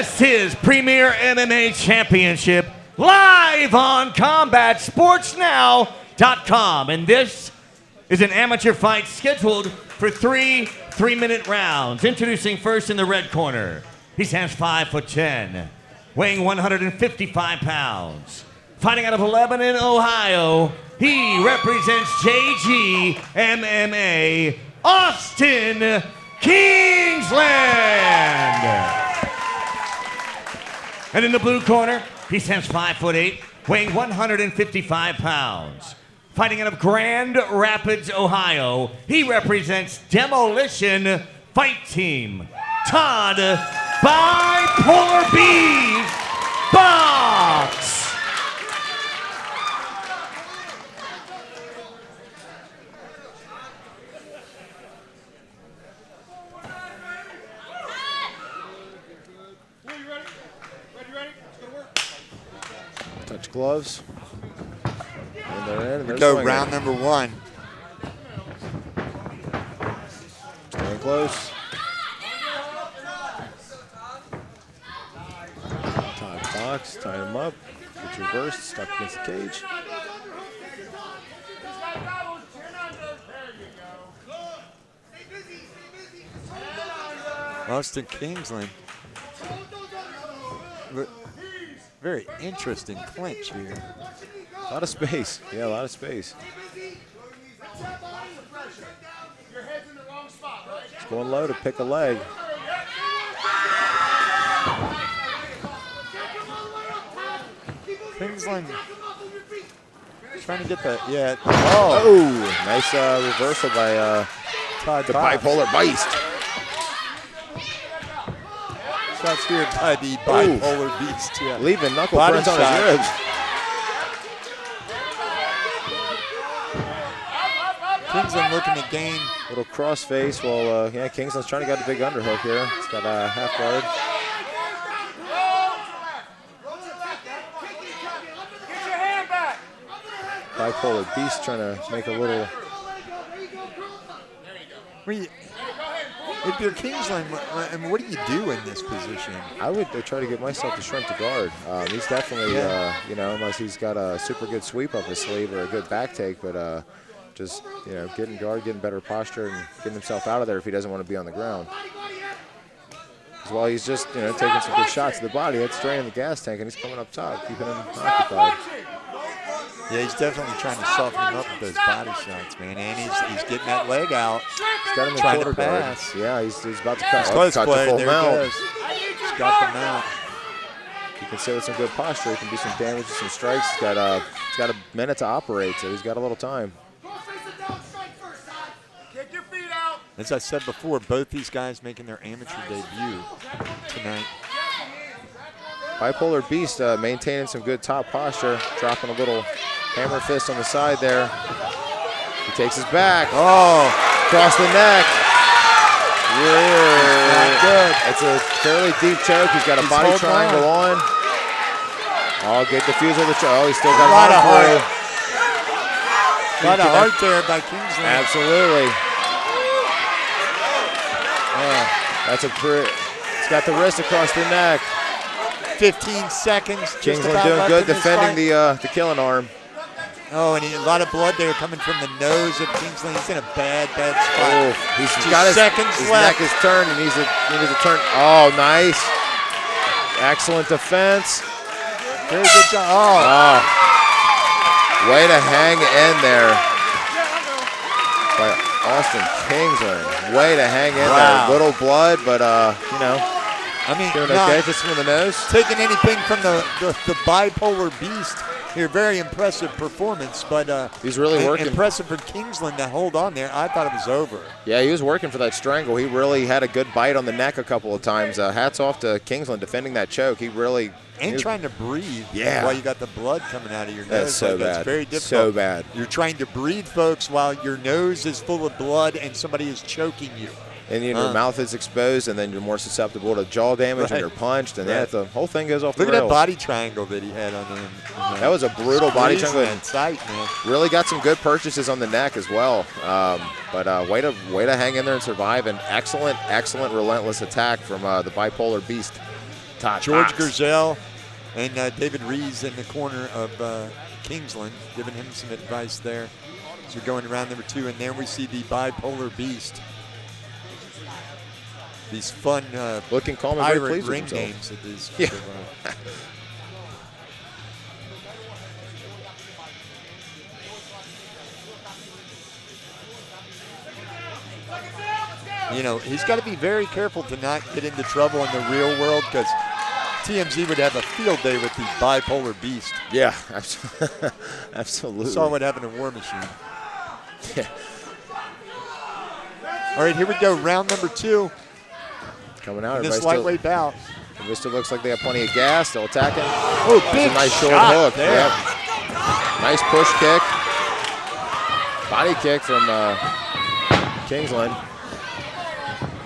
This is Premier MMA Championship live on CombatSportsNow.com. And this is an amateur fight scheduled for three 3-minute rounds. Introducing first in the red corner. He stands 5'10", weighing 155 pounds. Fighting out of Lebanon, Ohio, he represents JG MMA, Austin Kingsland. And in the blue corner, he stands 5'8", weighing 155 pounds. Fighting out of Grand Rapids, Ohio, he represents Demolition Fight Team, Todd Bipolar Beast Box. Touch gloves. And they're in. They're go swinging. round number one. Staying close. Todd box, tie him up. Gets reversed, stuck against the cage. Austin Kingsland. Very interesting clinch here. A lot of space. Yeah, a lot of space. He's going low to pick a leg. Kingsland trying to get the, yeah. Oh, nice reversal by Todd the Box. bipolar beast. Shots here by the bipolar beast. Yeah. Leaving knuckle Body prints on shot. his ribs. Kingsland looking to gain. Little cross face. Well, yeah, Kingsland's trying to get a big underhook here. He's got a half guard. Bipolar beast trying to make a little. If you're Kingsland, I mean, what do you do in this position? I would try to get myself to shrink to guard. He's definitely, you know, unless he's got a super good sweep up his sleeve or a good back take, but just, you know, getting guard, getting better posture, and getting himself out of there if he doesn't want to be on the ground. Because while he's just, you know, taking some good shots to the body, that's draining the gas tank, and he's coming up top, keeping him occupied. Yeah, he's definitely trying to soften him up with those body shots, man. And he's getting that leg out. He's got him in Trying quarter to guard. pass. Yeah, he's about to cut, Close cut play. the full There mount. he goes. He's got the mount. You can sit with some good posture. He can do some damage with some strikes. He's got a minute to operate, so he's got a little time. As I said before, both these guys making their amateur debut tonight. Bipolar Beast maintaining some good top posture, dropping a little hammer fist on the side there. He takes his back. Oh, across the neck. Yeah. Not good. It's a fairly deep choke. He's got a body triangle on. Oh, good diffuser of the choke. Oh, he's still got a lot of heart. through. A lot of heart there by Kingsland. Absolutely. That's a he's got the wrist across the neck. 15 seconds. Kingsland doing good defending the killing arm. Oh, and a lot of blood there coming from the nose of Kingsland. He's in a bad spot. Oh, he's got his seconds his left. neck is turned, and he needs a turn. Oh, nice. Excellent defense. Very good job. Oh. Way to hang in there by Austin Kingsland. Way to hang in there. Little blood, but, you know. I mean, doing okay, just from the nose. Taking anything from the bipolar beast here, very impressive performance, but he's really working. Impressive for Kingsland to hold on there. I thought it was over. Yeah, he was working for that strangle. He really had a good bite on the neck a couple of times. Hats off to Kingsland defending that choke. He really trying to breathe. Yeah. While you got the blood coming out of your nose. That's so bad. That's very difficult. So bad. You're trying to breathe, folks, while your nose is full of blood and somebody is choking you. And your mouth is exposed, and then you're more susceptible to jaw damage, and you're punched, and the whole thing goes off the rails. Look at that body triangle that he had on him. That was a brutal body triangle. Sight, man. Really got some good purchases on the neck as well. But way to hang in there and survive. An excellent, relentless attack from the bipolar beast. Todd George Box. Gurgel and David Rees in the corner of Kingsland, giving him some advice there. So we're going around number 2, and then we see the bipolar beast. These fun looking calm and very pirate pleased with ring himself. names of these. Yeah. You know, he's got to be very careful to not get into trouble in the real world, because TMZ would have a field day with the bipolar beast. Yeah, absolutely. Saw what happened in War Machine. Yeah. All right, here we go. Round number 2. Coming out. In this lightweight bout. It still looks like they have plenty of gas. Still attacking. Oh, big a nice short shot hook. there. Yep. Nice push kick. Body kick from Kingsland.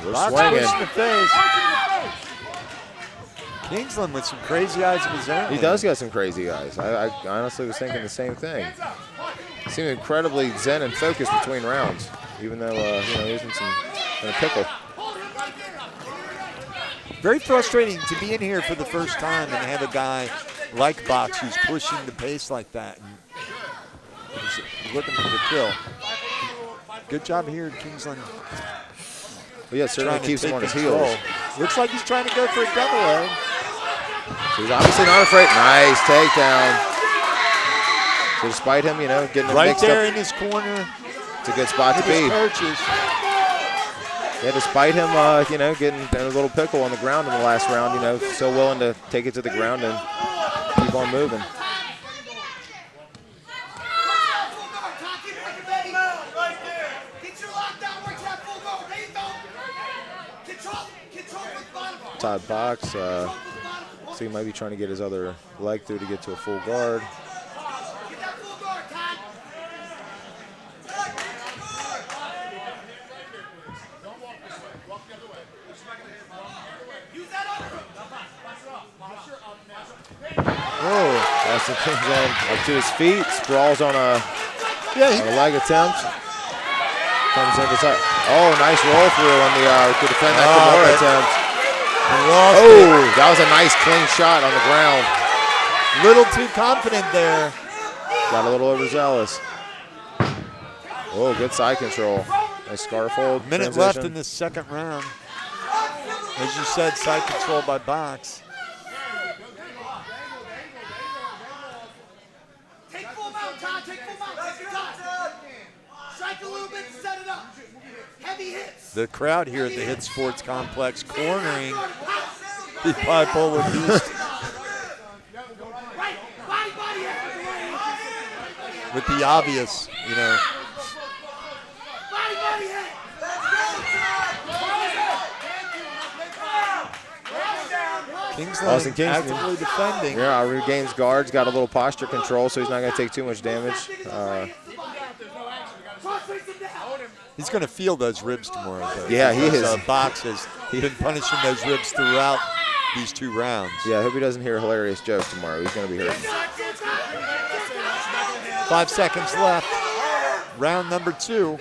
We're Box swinging. push in the face. Kingsland with some crazy eyes of his own. He does got some crazy eyes. I honestly was thinking the same thing. He seemed incredibly zen and focused between rounds, even though you know, he was in a pickle. Very frustrating to be in here for the first time and have a guy like Box who's pushing the pace like that and he's looking for the kill. Good job here, Kingsland. But yeah, certainly keeps him on his heels. Looks like he's trying to go for a double leg. So he's obviously not afraid. Nice takedown. So despite him, you know, getting him Right mixed there up, in his corner. it's a good spot to With his be. coaches. Yeah, despite him, you know, getting in a little pickle on the ground in the last round, you know, so willing to take it to the ground and keep on moving. Todd Box, so he might be trying to get his other leg through to get to a full guard. Oh, that's the Kingsland up to his feet, sprawls on a leg attempt. Comes in beside. Oh, nice roll through on the to defend that Kimura attempt. Oh, that was a nice clean shot on the ground. Little too confident there. Got a little overzealous. Oh, good side control. Nice scarf hold. Minute transition. left in this second round. As you said, side control by Box. Take full mount, Todd. Take full mount. Take your time. Strike a little bit and set it up. Heavy hits. The crowd here at the Hit Sports Complex cornering the bipolar beast with the obvious, you know. Kingsland actively defending. Yeah, regains guards, got a little posture control, so he's not going to take too much damage. He's going to feel those ribs tomorrow, though. Yeah, he is. Box has been punishing those ribs throughout these 2 rounds. Yeah, I hope he doesn't hear hilarious jokes tomorrow. He's going to be hurting. 5 seconds left. Round number 2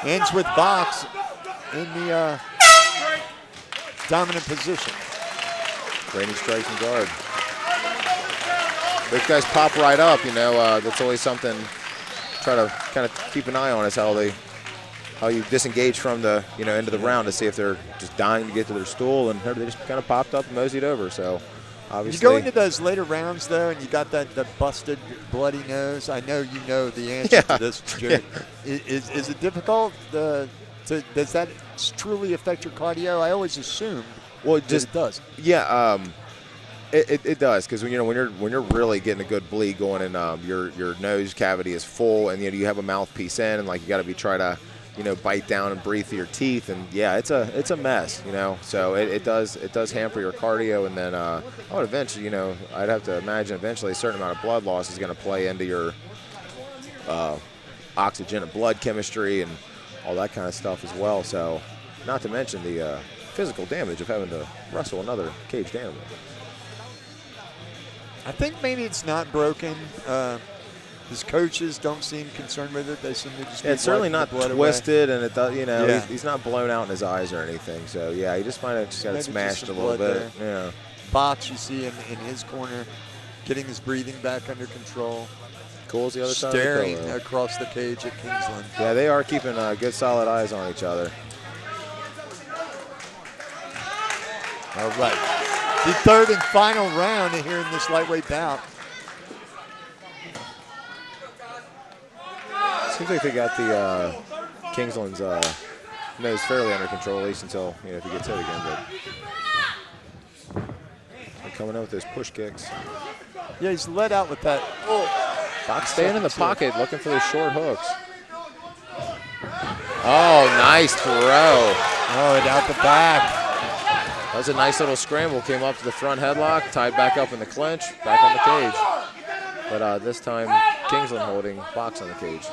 ends with Box in the dominant position. Rainy strikes and guard. Those guys pop right up, you know. That's always something. Try to kind of keep an eye on is how you disengage from the end of the round to see if they're just dying to get to their stool, and they just kind of popped up and moseyed over. So obviously, you go into those later rounds though, and you got that busted, bloody nose. I know you know the answer to this, Jared. Is it difficult? Does that truly affect your cardio? I always assumed. Well, it does. Yeah, it does, because when you're really getting a good bleed going, and your nose cavity is full, and you have a mouthpiece in, and like you got to be trying to bite down and breathe through your teeth, and yeah, it's a mess, So it does hamper your cardio, and then I would eventually, I'd have to imagine eventually a certain amount of blood loss is going to play into your oxygen and blood chemistry and all that kind of stuff as well. So, not to mention the physical damage of having to wrestle another caged animal. I think maybe it's not broken. His coaches don't seem concerned with it. They seem to just. It's certainly not twisted, and it does. Yeah. He's not blown out in his eyes or anything. So yeah, he just might have just got it smashed a little bit. Yeah. Box, you see in his corner, getting his breathing back under control. Cole's the other side Staring of the pillow. across the cage at Kingsland. Yeah, they are keeping good solid eyes on each other. All right. The third and final round here in this lightweight bout. Seems like they got the Kingsland's nose fairly under control, at least until if he gets hit again. But they're coming out with those push kicks. Yeah, he's let out with that. Fox staying in the pocket, looking for those short hooks. Oh, nice throw. Oh, and out the back. That was a nice little scramble. Came up to the front headlock, tied back up in the clinch, back on the cage. But this time, Kingsland holding Box on the cage.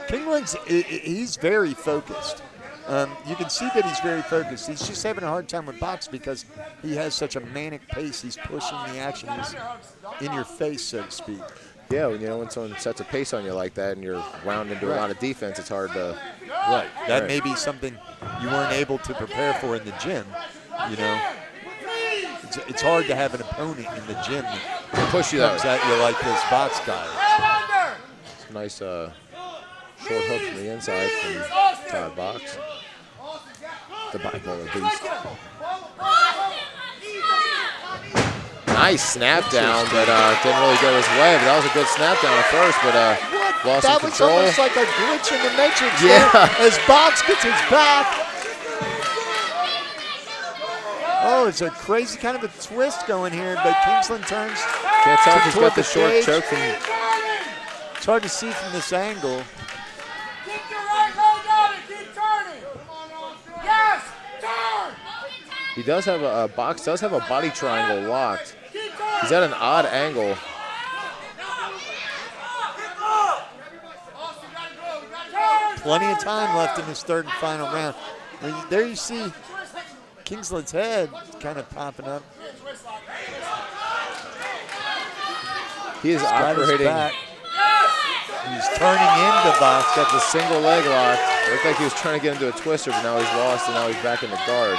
Kingsland's, he's very focused. You can see that he's very focused. He's just having a hard time with Box because he has such a manic pace. He's pushing the action. He's in your face, so to speak. Yeah, when someone sets a pace on you like that and you're wound into a lot of defense, it's hard to. Right. That may be something you weren't able to prepare for in the gym. It's hard to have an opponent in the gym that Push you comes that at you like this Box guy. It's a nice short hook from the inside from Todd Box. The bipolar beast. Nice snap down, but didn't really go his way. But that was a good snap down at first, but lost some control. That was almost like a glitch in the matrix. Yeah. There, as Box gets his back. Oh, it's a crazy kind of a twist going here, but Kingsland turns. Can't tell if he's toward got the short cage. choke from. It's hard to see from this angle. Keep your right leg on it. Keep turning. Yes, turn. He does have Box does have a body triangle locked. He's at an odd angle. Plenty of time left in this third and final round. There you see Kingsland's head kind of popping up. He is Got his operating. back. He's turning into Box. Got the single leg lock. Looked like he was trying to get into a twister, but now he's lost, and now he's back in the guard.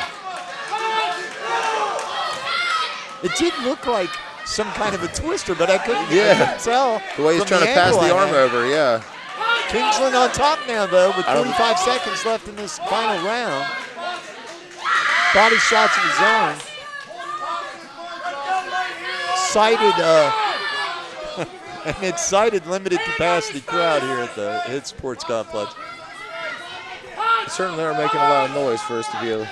It did look like some kind of a twister, but I couldn't tell. The way he's from trying to pass angle the I arm had. over, yeah. Kingsland on top now, though, with I don't- 45 seconds left in this final round. Body shots of his own. Cited, an excited limited capacity crowd here at the Hit Sports Complex. Certainly are making a lot of noise for us to be a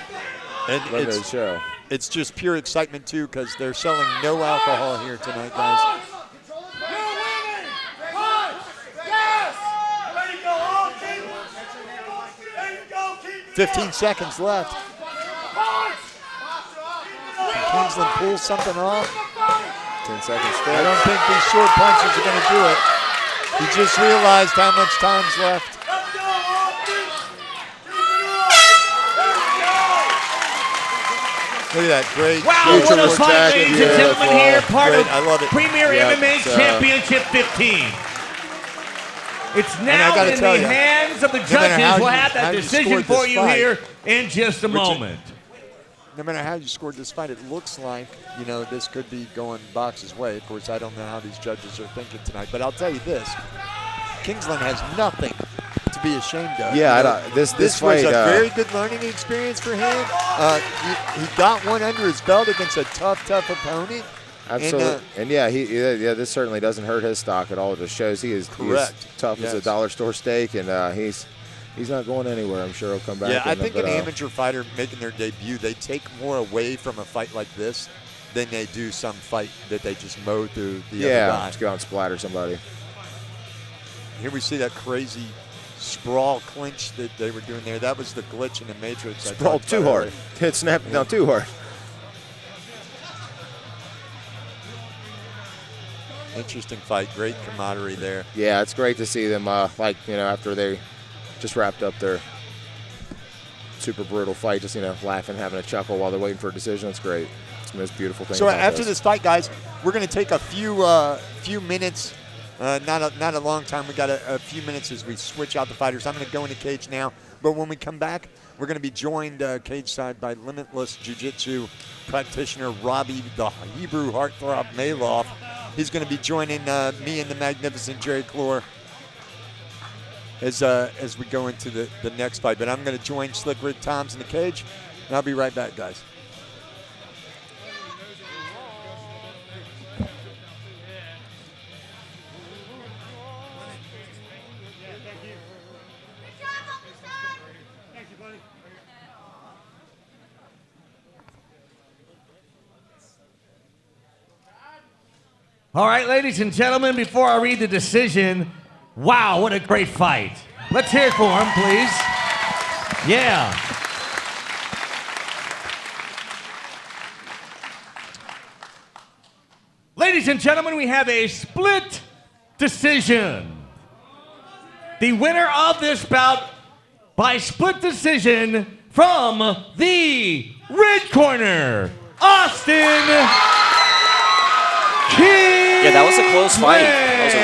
And limited show. it's just pure excitement, too, because they're selling no alcohol here tonight, guys. 15 seconds left. Can Kingsland pull something off? 10 seconds I still. don't think these short punches are going to do it. He just realized how much time's left. Look at that, great. Wow, great what a short fight, tackle. ladies and gentlemen, here, part Great, of I love it. Premier Yeah, MMA it's, Championship 15. It's I now gotta in tell the ya, hands of the no matter judges. how We'll you- have how that you decision scored for this you fight, here in just a which is- moment. No matter how you scored this fight, it looks like, this could be going Box's way. Of course, I don't know how these judges are thinking tonight, but I'll tell you this. Kingsland has nothing to be ashamed of. Yeah, I don't- this was fight, a very good learning experience for him. He got one under his belt against a tough opponent. Absolutely. And this certainly doesn't hurt his stock at all. It just shows he is tough as a Yes. dollar store steak, and he's not going anywhere. I'm sure he'll come back. Yeah, I in, think but, an amateur fighter making their debut, they take more away from a fight like this than they do some fight that they just mow through the other guy. just go out and splatter somebody. Here we see that crazy sprawl clinch that they were doing there. That was the glitch in the matrix. I Sprawled talked too about hard. earlier. It snapped down too hard. Interesting fight. Great camaraderie there. Yeah, it's great to see them, after they just wrapped up their super brutal fight, just, laughing, having a chuckle while they're waiting for a decision. It's great. It's the most beautiful thing So about after this fight, guys, we're going to take a few minutes, not a long time. We got a few minutes as we switch out the fighters. I'm going to go in the cage now, but when we come back, We're going to be joined cage side by Limitless Jiu-Jitsu practitioner Robbie, the Hebrew heartthrob Maloff. He's going to be joining me and the magnificent Jerry Clore as we go into the next fight. But I'm going to join Slick Rick Toms in the cage, and I'll be right back, guys. All right, ladies and gentlemen, before I read the decision, wow, what a great fight. Let's hear it for him, please. Yeah. Ladies and gentlemen, we have a split decision. The winner of this bout by split decision from the red corner, Austin Kingsland. Yeah, that was a close fight. That was a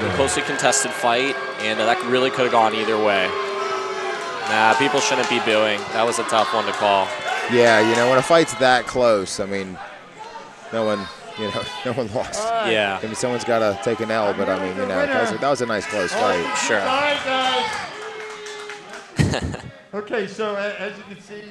really closely contested fight, and that really could have gone either way. Nah, people shouldn't be booing. That was a tough one to call. Yeah, you know, when a fight's that close, I mean, no one lost. Yeah. I mean, someone's got to take an L, but I mean, you know, that was a nice close fight. Sure. All right, guys. Okay, so as you can see,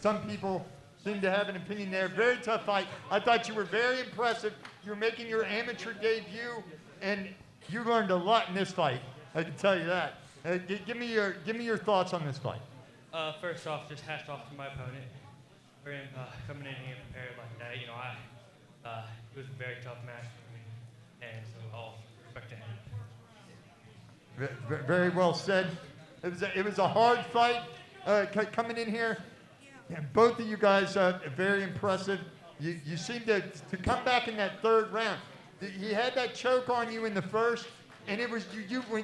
some people seem to have an opinion there. Very tough fight. I thought you were very impressive. You were making your amateur debut, and you learned a lot in this fight. I can tell you that. Give me your thoughts on this fight. First off, just hats off to my opponent for him coming in here prepared like that. You know, it was a very tough match for me, and so all respect to him. Very well said. It was a hard fight coming in here. Yeah, both of you guys very impressive. You seem to come back in that third round. He had that choke on you in the first, and it was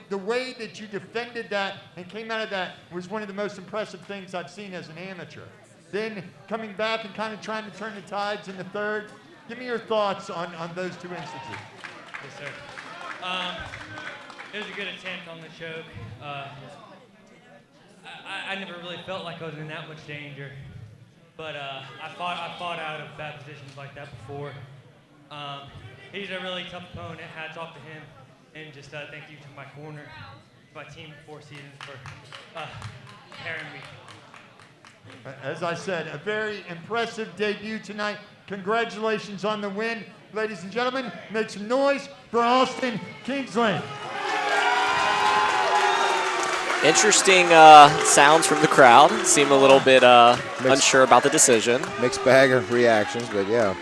the way that you defended that and came out of that was one of the most impressive things I've seen as an amateur. Then coming back and kind of trying to turn the tides in the third. Give me your thoughts on those two instances. Yes, sir. It was a good attempt on the choke. I never really felt like I was in that much danger, but I fought out of bad positions like that before. He's a really tough opponent. Hats off to him, and just thank you to my corner, my team 4 seasons for carrying me. As I said, a very impressive debut tonight. Congratulations on the win. Ladies and gentlemen, make some noise for Austin Kingsland. Interesting sounds from the crowd. Seem a little bit unsure about the decision. Mixed bag of reactions, but yeah.